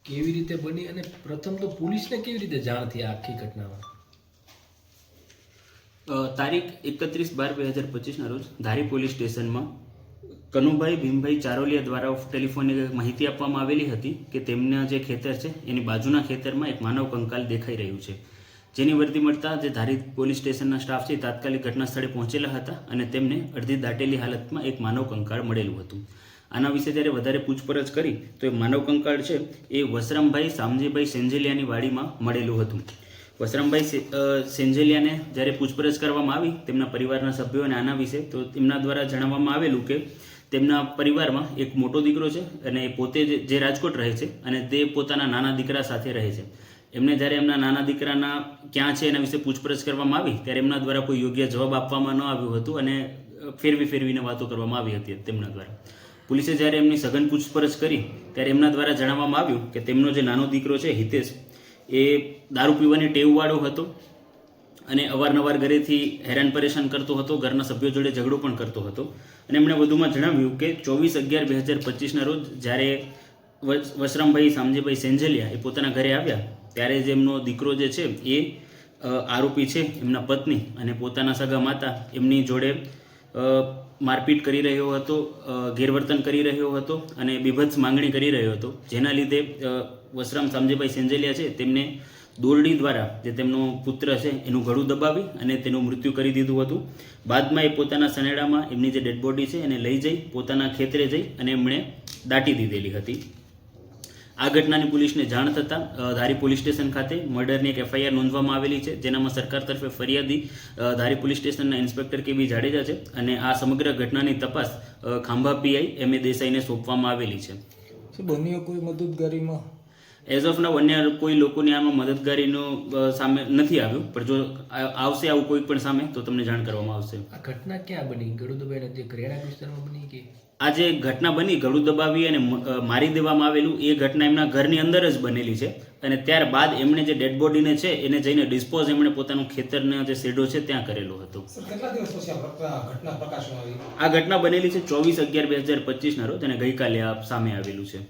કેવી રીતે બની અને પ્રથમ તો પોલીસને કેવી રીતે જાણ થઈ આ આખી ઘટનામાં? તારીખ 31/12/2025 રોજ ધારી પોલીસ સ્ટેશનમાં કનુભાઈ ભીમભાઈ ચારોલિયા દ્વારા ટેલિફોનિક માહિતી આપવામાં આવેલી હતી કે તેમના જે ખેતર છે એની બાજુના ખેતરમાં એક માનવ કંકાલ દેખાઈ રહ્યું છે, જેની વર્દી મળતા જે ધારી પોલીસ સ્ટેશનના સ્ટાફ છે તાત્કાલિક ઘટના સ્થળે પહોંચેલા હતા અને તેમને અડધી દાટેલી હાલતમાં એક માનવ કંકાળ મળેલું હતું. આના વિશે જ્યારે વધારે પૂછપરછ કરી તો એ માનવ કંકાળ છે એ વસરામભાઈ શામજીભાઈ સેંજલિયાની વાડીમાં મળેલું હતું. વસરામભાઈ સેંજલિયાને જ્યારે પૂછપરછ કરવામાં આવી તેમના પરિવારના સભ્યોને આના વિશે, તો તેમના દ્વારા જણાવવામાં આવેલું કે તેમના પરિવારમાં એક મોટો દીકરો છે અને એ પોતે જે રાજકોટ રહે છે અને તે પોતાના નાના દીકરા સાથે રહે છે. એમને જ્યારે એમના નાના દીકરાના ક્યાં છે એના વિશે પૂછપરછ કરવામાં આવી ત્યારે એમના દ્વારા કોઈ યોગ્ય જવાબ આપવામાં ન આવ્યું હતું અને ફેરવીને વાતો કરવામાં આવી હતી તેમના દ્વારા. પોલીસે જ્યારે એમની સઘન પૂછપરછ કરી ત્યારે એમના દ્વારા જણાવવામાં આવ્યું કે તેમનો જે નાનો દીકરો છે હિતેશ, એ દારૂ પીવાની ટેવવાળો હતો અને અવારનવાર ઘરેથી હેરાન પરેશાન કરતો હતો, ઘરના સભ્યો જોડે ઝઘડો પણ કરતો હતો. અને એમણે વધુમાં જણાવ્યું કે 24/11/2025 રોજ જ્યારે વસરામભાઈ શામજીભાઈ સેંજલિયા એ પોતાના ઘરે આવ્યા ત્યારે જ એમનો દીકરો જે છે એ આરોપી છે એમના પત્ની અને પોતાના સગા માતા એમની જોડે મારપીટ કરી રહ્યો હતો, ગેરવર્તન કરી રહ્યો હતો અને બીભત્સ માંગણી કરી રહ્યો હતો, જેના લીધે વસરામ શામજીભાઈ સેંજલિયા છે તેમને દોરડી દ્વારા જે તેમનો પુત્ર છે એનું ગળું દબાવી અને તેનું મૃત્યુ કરી દીધું હતું. બાદમાં એ પોતાના સનેડામાં એમની જે ડેડ બોડી છે એને લઈ જઈ પોતાના ખેતરે જઈ અને એમણે દાટી દીધેલી હતી. આ ઘટનાની પોલીસને જાણ થતાં ધારી પોલીસ સ્ટેશન ખાતે મર્ડરની એક FIR નોંધવામાં આવેલી છે, જેનામાં સરકાર તરફે ફરિયાદી ધારી પોલીસ સ્ટેશનના ઇન્સ્પેક્ટર KB જાડેજા છે અને આ સમગ્ર ઘટનાની તપાસ ખાંભા PI MA દેસાઈને સોંપવામાં આવેલી છે. બન્યો કોઈ મદદગારીમાં એઝ ઓફ નાઉ અન્ય કોઈ લોકોની આમાં મદદગારીનું સામે નથી આવ્યું, પણ જો આવશે આવું કોઈ પણ સામે તો તમને જાણ કરવામાં આવશે. આ ઘટના ક્યાં બની? ગળુદભાઈ જે રેડાક વિસ્તારમાં બની કે આ જે ઘટના બની ગળું દબાવી અને મારી દેવામાં આવેલું, એ ઘટના એમના ઘરની અંદર જ બનેલી છે અને ત્યારબાદ એમણે જે ડેડ બોડીને છે એને જઈને ડિસ્પોઝ એમણે પોતાનું ખેતરના જે શેડો છે ત્યાં કરેલો હતો. આ ઘટના બનેલી છે 24/11/2025 રોજ અને ગઈકાલે આ સામે આવેલું છે.